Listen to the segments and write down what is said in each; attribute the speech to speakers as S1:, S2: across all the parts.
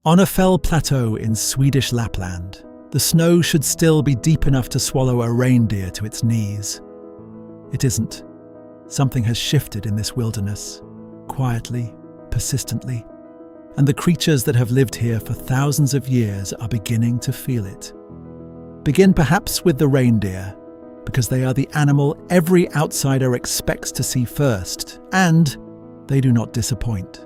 S1: On a fell plateau in Swedish Lapland, the snow should still be deep enough to swallow a reindeer to its knees. It isn't. Something has shifted in this wilderness, quietly, persistently, and the creatures that have lived here for thousands of years are beginning to feel it. Begin perhaps with the reindeer, because they are the animal every outsider expects to see first, and they do not disappoint.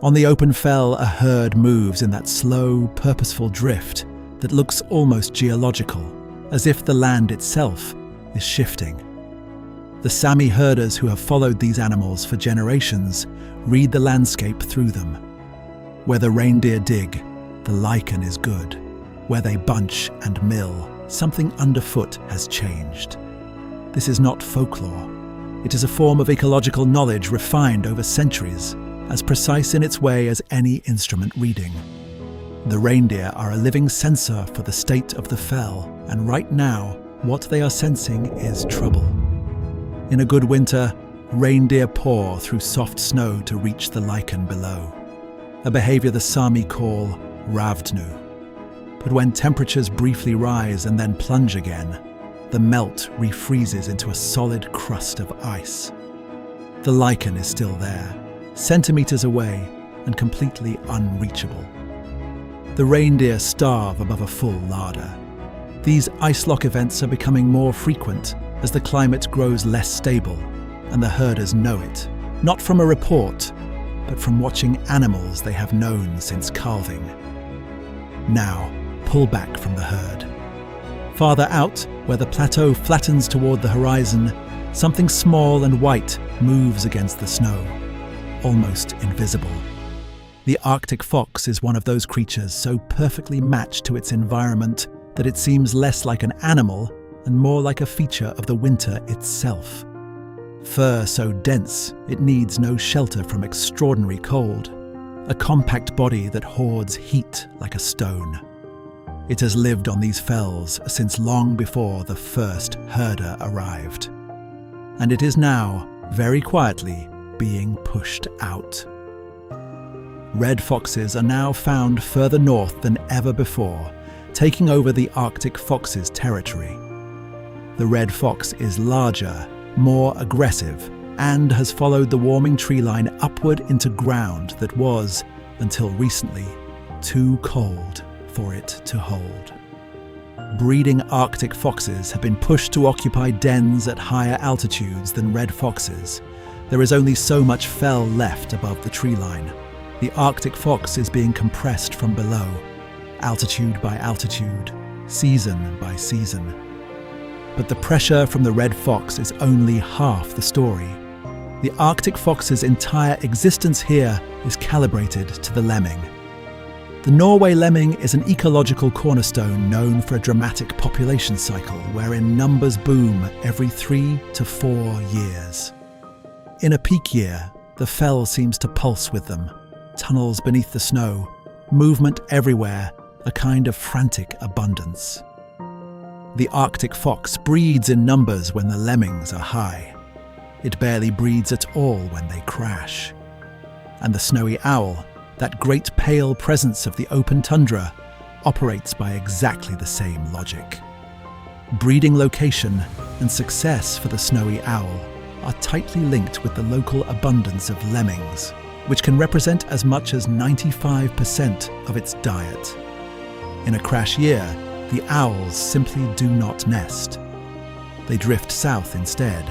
S1: On the open fell, a herd moves in that slow, purposeful drift that looks almost geological, as if the land itself is shifting. The Sami herders who have followed these animals for generations read the landscape through them. Where the reindeer dig, the lichen is good. Where they bunch and mill, something underfoot has changed. This is not folklore. It is a form of ecological knowledge refined over centuries, as precise in its way as any instrument reading. The reindeer are a living sensor for the state of the fell, and right now, what they are sensing is trouble. In a good winter, reindeer paw through soft snow to reach the lichen below, a behavior the Sami call 𝐉𝐨𝐽𝐻. But when temperatures briefly rise and then plunge again, the melt refreezes into a solid crust of ice. The lichen is still there, centimeters away and completely unreachable. The reindeer starve above a full larder. These ice lock events are becoming more frequent as the climate grows less stable, and the herders know it, not from a report, but from watching animals they have known since calving. Now, pull back from the herd. Farther out, where the plateau flattens toward the horizon, something small and white moves against the snow, almost invisible. The Arctic fox is one of those creatures so perfectly matched to its environment that it seems less like an animal and more like a feature of the winter itself. Fur so dense it needs no shelter from extraordinary cold, a compact body that hoards heat like a stone. It has lived on these fells since long before the first herder arrived. And it is now, very quietly, being pushed out. Red foxes are now found further north than ever before, taking over the Arctic fox's territory. The red fox is larger, more aggressive, and has followed the warming tree line upward into ground that was, until recently, too cold for it to hold. Breeding Arctic foxes have been pushed to occupy dens at higher altitudes than red foxes. There is only so much fell left above the tree line. The Arctic fox is being compressed from below, altitude by altitude, season by season. But the pressure from the red fox is only half the story. The Arctic fox's entire existence here is calibrated to the lemming. The Norway lemming is an ecological cornerstone known for a dramatic population cycle wherein numbers boom every 3 to 4 years. In a peak year, the fell seems to pulse with them. Tunnels beneath the snow, movement everywhere, a kind of frantic abundance. The Arctic fox breeds in numbers when the lemmings are high. It barely breeds at all when they crash. And the snowy owl, that great pale presence of the open tundra, operates by exactly the same logic. Breeding location and success for the snowy owl are tightly linked with the local abundance of lemmings, which can represent as much as 95% of its diet. In a crash year, the owls simply do not nest. They drift south instead,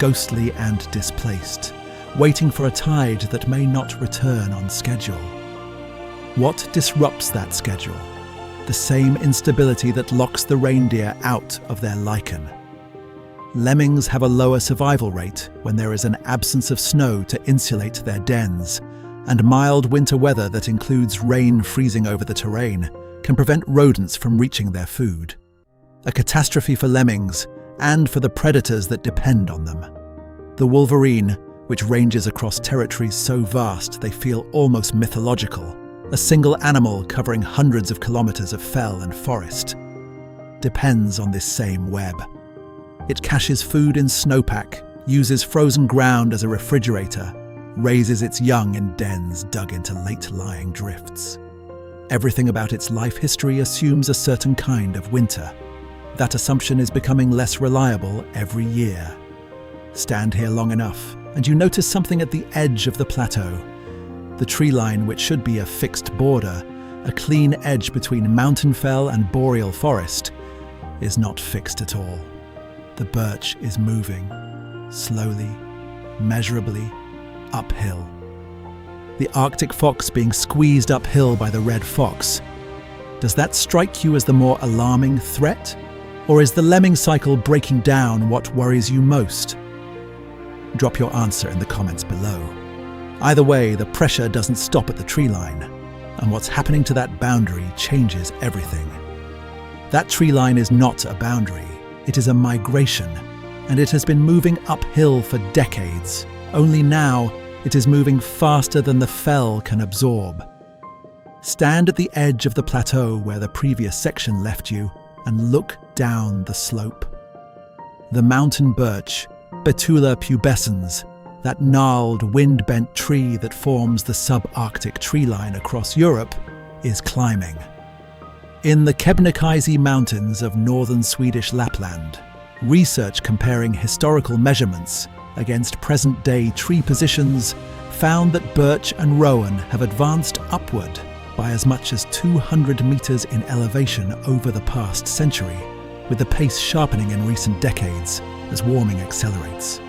S1: ghostly and displaced, waiting for a tide that may not return on schedule. What disrupts that schedule? The same instability that locks the reindeer out of their lichen. Lemmings have a lower survival rate when there is an absence of snow to insulate their dens, and mild winter weather that includes rain freezing over the terrain can prevent rodents from reaching their food. A catastrophe for lemmings and for the predators that depend on them. The wolverine, which ranges across territories so vast they feel almost mythological, a single animal covering hundreds of kilometers of fell and forest, depends on this same web. It caches food in snowpack, uses frozen ground as a refrigerator, raises its young in dens dug into late-lying drifts. Everything about its life history assumes a certain kind of winter. That assumption is becoming less reliable every year. Stand here long enough, and you notice something at the edge of the plateau. The tree line, which should be a fixed border, a clean edge between mountain fell and boreal forest, is not fixed at all. The birch is moving, slowly, measurably, uphill. The Arctic fox being squeezed uphill by the red fox. Does that strike you as the more alarming threat? Or is the lemming cycle breaking down what worries you most? Drop your answer in the comments below. Either way, the pressure doesn't stop at the tree line, and what's happening to that boundary changes everything. That tree line is not a boundary, it is a migration, and it has been moving uphill for decades. Only now, it is moving faster than the fell can absorb. Stand at the edge of the plateau where the previous section left you and look down the slope. The mountain birch, Betula pubescens, that gnarled, wind-bent tree that forms the subarctic tree line across Europe, is climbing. In the 𝐀𝐛𝐨𝐮𝐭 mountains of northern Swedish Lapland, research comparing historical measurements against present-day tree positions found that birch and rowan have advanced upward by as much as 200 meters in elevation over the past century, with the pace sharpening in recent decades as warming accelerates.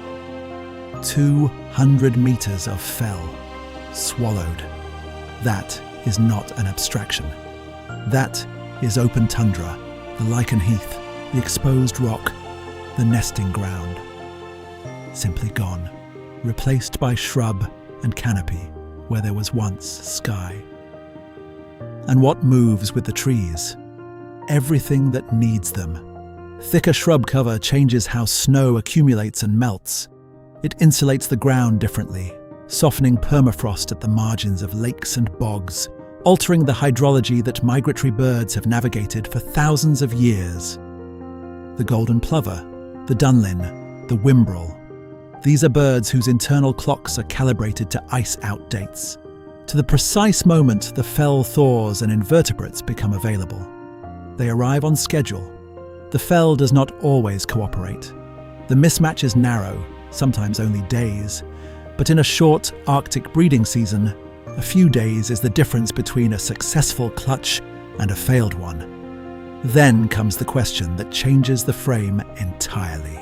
S1: 200 meters of fell, swallowed. That is not an abstraction. That is open tundra, the lichen heath, the exposed rock, the nesting ground. Simply gone, replaced by shrub and canopy where there was once sky. And what moves with the trees? Everything that needs them. Thicker shrub cover changes how snow accumulates and melts. It insulates the ground differently, softening permafrost at the margins of lakes and bogs, altering the hydrology that migratory birds have navigated for thousands of years. The golden plover, the dunlin, the whimbrel. These are birds whose internal clocks are calibrated to ice-out dates. To the precise moment the fell thaws and invertebrates become available. They arrive on schedule. The fell does not always cooperate. The mismatch is narrow, sometimes only days, but in a short Arctic breeding season, a few days is the difference between a successful clutch and a failed one. Then comes the question that changes the frame entirely.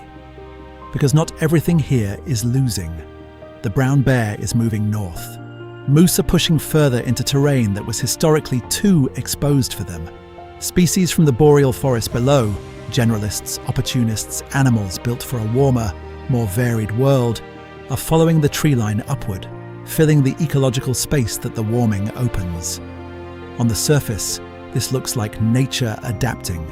S1: Because not everything here is losing. The brown bear is moving north. Moose are pushing further into terrain that was historically too exposed for them. Species from the boreal forest below, generalists, opportunists, animals built for a warmer, more varied world, are following the tree line upward, filling the ecological space that the warming opens. On the surface, this looks like nature adapting.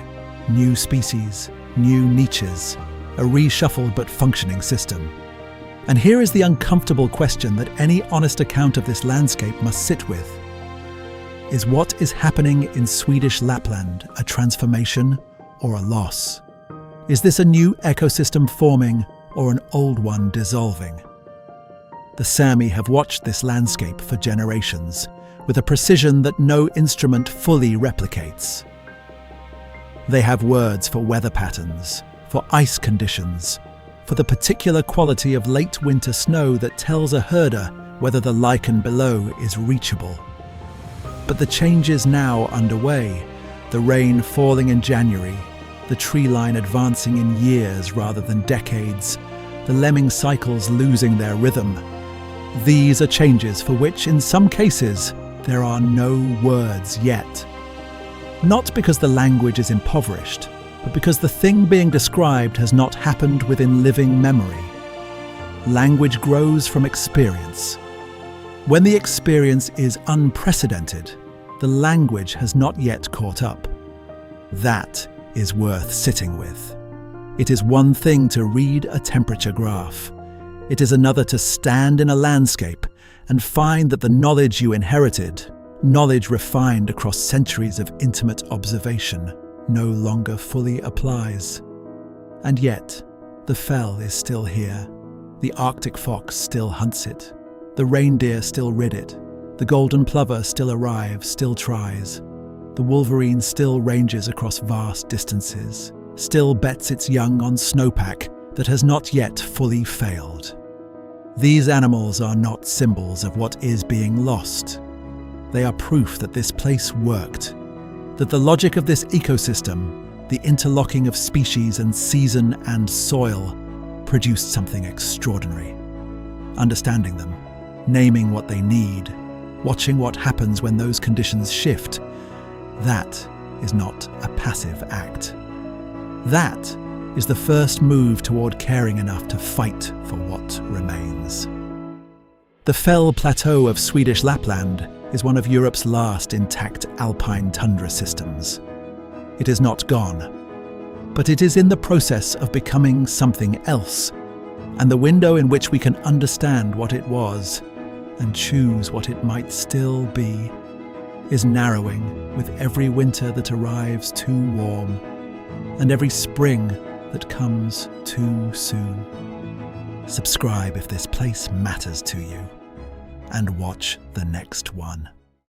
S1: New species, new niches, a reshuffled but functioning system. And here is the uncomfortable question that any honest account of this landscape must sit with. Is what is happening in Swedish Lapland a transformation or a loss? Is this a new ecosystem forming or an old one dissolving? The Sámi have watched this landscape for generations, with a precision that no instrument fully replicates. They have words for weather patterns, for ice conditions, for the particular quality of late winter snow that tells a herder whether the lichen below is reachable. But the changes now underway, the rain falling in January, the tree line advancing in years rather than decades, the lemming cycles losing their rhythm. These are changes for which, in some cases, there are no words yet. Not because the language is impoverished, but because the thing being described has not happened within living memory. Language grows from experience. When the experience is unprecedented, the language has not yet caught up. That is worth sitting with. It is one thing to read a temperature graph. It is another to stand in a landscape and find that the knowledge you inherited, knowledge refined across centuries of intimate observation, no longer fully applies. And yet, the fell is still here. The Arctic fox still hunts it. The reindeer still rid it. The golden plover still arrives, still tries. The wolverine still ranges across vast distances, still bets its young on snowpack that has not yet fully failed. These animals are not symbols of what is being lost. They are proof that this place worked, that the logic of this ecosystem, the interlocking of species and season and soil, produced something extraordinary. Understanding them, naming what they need, watching what happens when those conditions shift, that is not a passive act. That is the first move toward caring enough to fight for what remains. The fell plateau of Swedish Lapland is one of Europe's last intact alpine tundra systems. It is not gone, but it is in the process of becoming something else, and the window in which we can understand what it was and choose what it might still be is narrowing with every winter that arrives too warm and every spring that comes too soon. Subscribe if this place matters to you, and watch the next one.